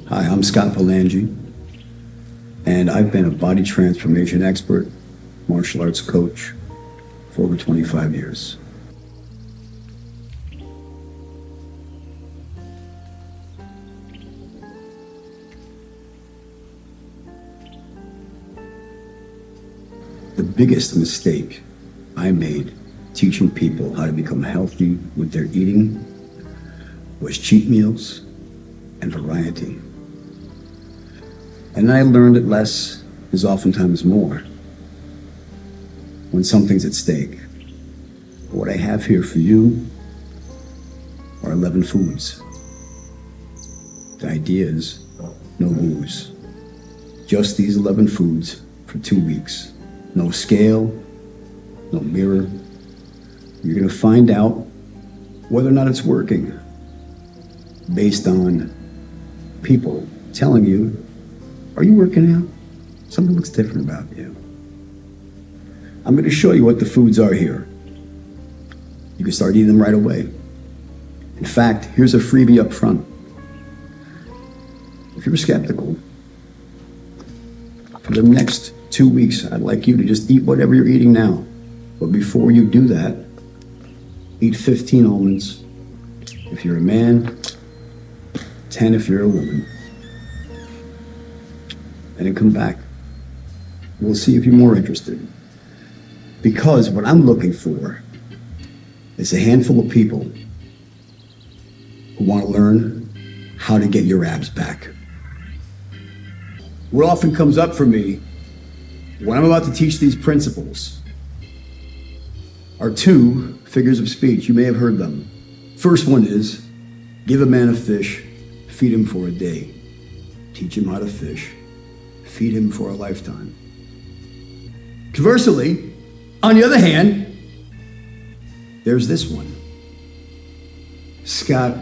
Hi, I'm Scott Palangi, and I've been a body transformation expert, martial arts coach for over 25 years. The biggest mistake I made teaching people how to become healthy with their eating was cheat meals and variety. And I learned that less is oftentimes more when something's at stake. What I have here for you are 11 foods. The idea is no booze. Just these 11 foods for 2 weeks. No scale, no mirror. You're gonna find out whether or not it's working based on people telling you, are you working out? Something looks different about you. I'm gonna show you what the foods are here. You can start eating them right away. In fact, here's a freebie up front. If you're skeptical, for the next 2 weeks, I'd like you to just eat whatever you're eating now. But before you do that, eat 15 almonds if you're a man, 10 if you're a woman. And then come back. We'll see if you're more interested. Because what I'm looking for is a handful of people who want to learn how to get your abs back. What often comes up for me when I'm about to teach these principles are two figures of speech. You may have heard them. First one is, give a man a fish, feed him for a day. Teach him how to fish, feed him for a lifetime. Conversely, on the other hand, there's this one. Scott,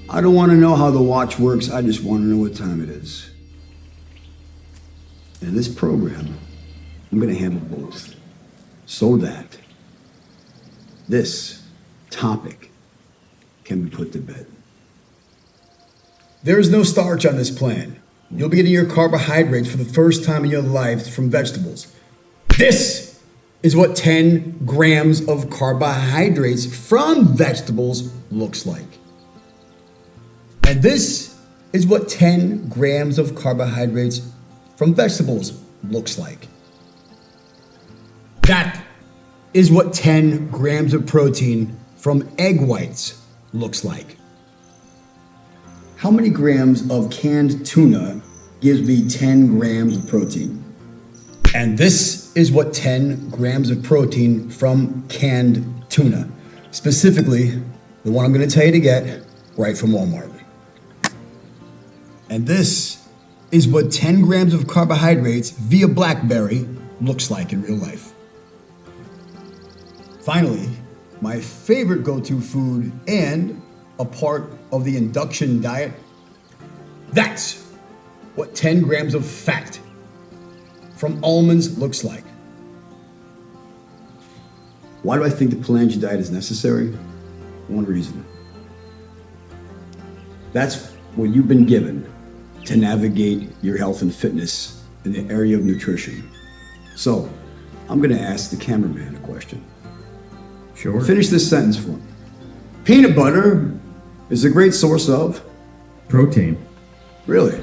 I don't want to know how the watch works, I just want to know what time it is. In this program, I'm going to handle both so that this topic can be put to bed. There is no starch on this plan. You'll be getting your carbohydrates for the first time in your life from vegetables. This is what 10 grams of carbohydrates from vegetables looks like. And this is what 10 grams of carbohydrates from vegetables looks like. That is what 10 grams of protein from egg whites looks like. How many grams of canned tuna gives me 10 grams of protein? And this is what 10 grams of protein from canned tuna, specifically the one I'm going to tell you to get right from Walmart. And this is what 10 grams of carbohydrates via BlackBerry looks like in real life. Finally, my favorite go-to food and a part of the induction diet, that's what 10 grams of fat from almonds looks like. Why do I think the Palangi diet is necessary? One reason. That's what you've been given to navigate your health and fitness in the area of nutrition. So, I'm gonna ask the cameraman a question. Sure. Finish this sentence for me. Peanut butter is a great source of? Protein. Really?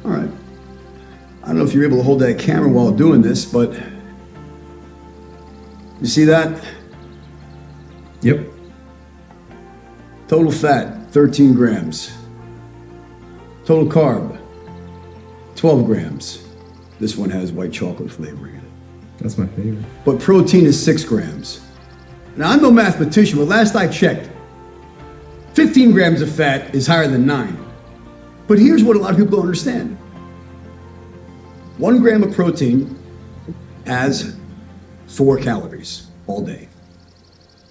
All right. I don't know if you're able to hold that camera while doing this, but you see that? Yep. Total fat, 13 grams. Total carb, 12 grams. This one has white chocolate flavoring in it. That's my favorite. But protein is 6 grams. Now, I'm no mathematician, but last I checked, 15 grams of fat is higher than 9. But here's what a lot of people don't understand. 1 gram of protein has 4 calories all day.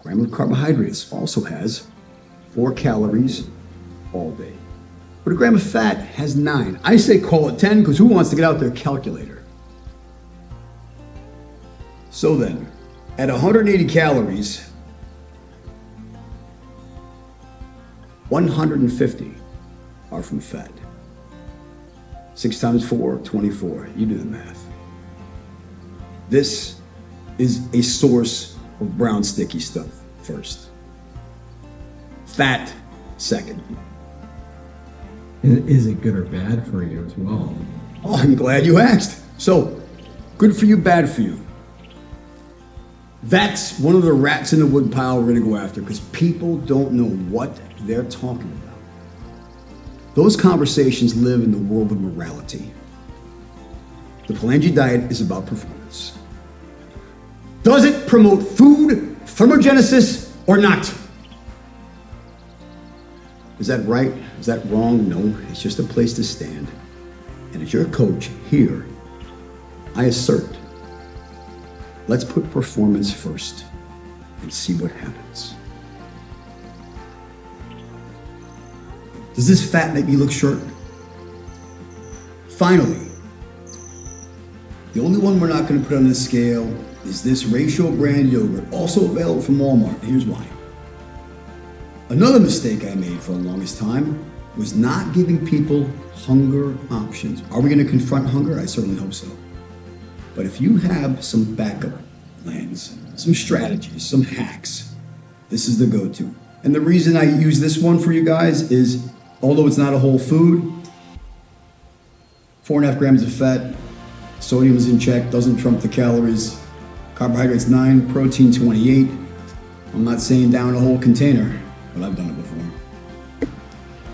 A gram of carbohydrates also has 4 calories all day. But a gram of fat has 9. I say call it 10 because who wants to get out their calculator? So then, at 180 calories, 150 are from fat. 6 times 4, 24. You do the math. This is a source of brown sticky stuff first. Fat second. Is it good or bad for you as well? Oh, I'm glad you asked. So, good for you, bad for you. That's one of the rats in the woodpile we're gonna go after because people don't know what they're talking about. Those conversations live in the world of morality. The Palangi diet is about performance. Does it promote food, thermogenesis, or not? Is that right? Is that wrong? No, it's just a place to stand. And as your coach here, I assert, let's put performance first and see what happens. Does this fat make me look short? Finally, the only one we're not going to put on this scale is this Ratio brand yogurt, also available from Walmart. Here's why. Another mistake I made for the longest time was not giving people hunger options. Are we going to confront hunger? I certainly hope so. But if you have some backup plans, some strategies, some hacks, this is the go-to. And the reason I use this one for you guys is, although it's not a whole food, 4.5 grams of fat, sodium is in check, doesn't trump the calories, carbohydrates 9, protein 28. I'm not saying down a whole container, but I've done it before.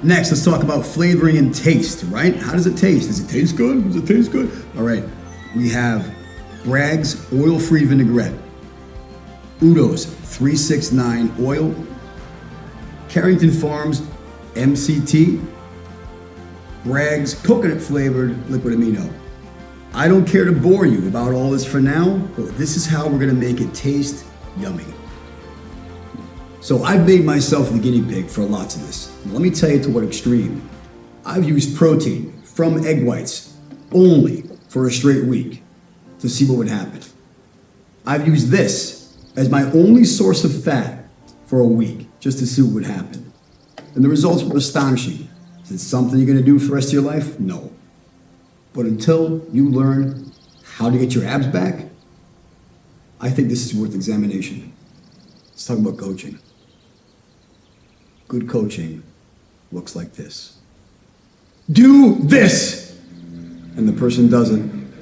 Next, let's talk about flavoring and taste, right? How does it taste? Does it taste good? Does it taste good? All right, we have Bragg's oil-free vinaigrette, Udo's 369 oil, Carrington Farms MCT, Bragg's coconut flavored liquid amino. I don't care to bore you about all this for now, but this is how we're gonna make it taste yummy. So I've made myself the guinea pig for lots of this. And let me tell you to what extreme. I've used protein from egg whites only for a straight week to see what would happen. I've used this as my only source of fat for a week just to see what would happen. And the results were astonishing. Is it something you're gonna do for the rest of your life? No. But until you learn how to get your abs back, I think this is worth examination. Let's talk about coaching. Good coaching looks like this. Do this! And the person doesn't.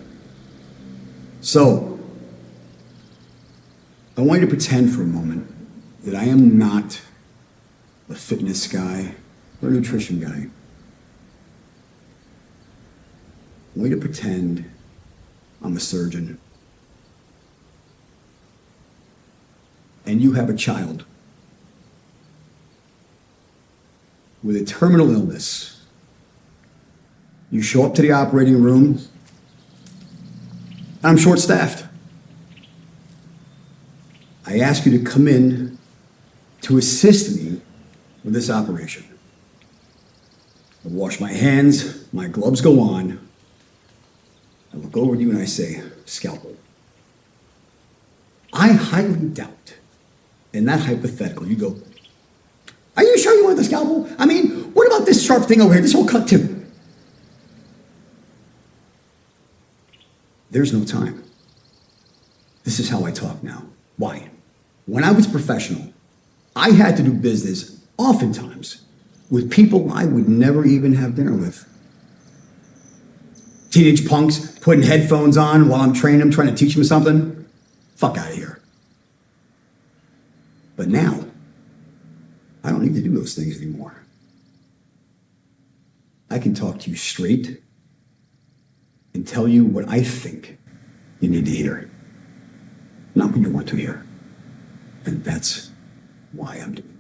So, I want you to pretend for a moment that I am not a fitness guy or a nutrition guy. I want you to pretend I'm a surgeon. And you have a child with a terminal illness. You show up to the operating room. I'm short-staffed. I ask you to come in to assist me with this operation. I wash my hands, my gloves go on. I look over at you and I say, scalpel. I highly doubt, in that hypothetical, you go, are you sure you want the scalpel? I mean, what about this sharp thing over here? This whole cut too. There's no time. This is how I talk now. Why? When I was professional, I had to do business oftentimes with people I would never even have dinner with. Teenage punks putting headphones on while I'm training them, trying to teach them something. Fuck out of here. But now, I don't need to do those things anymore. I can talk to you straight and tell you what I think you need to hear, not what you want to hear. And that's why I'm doing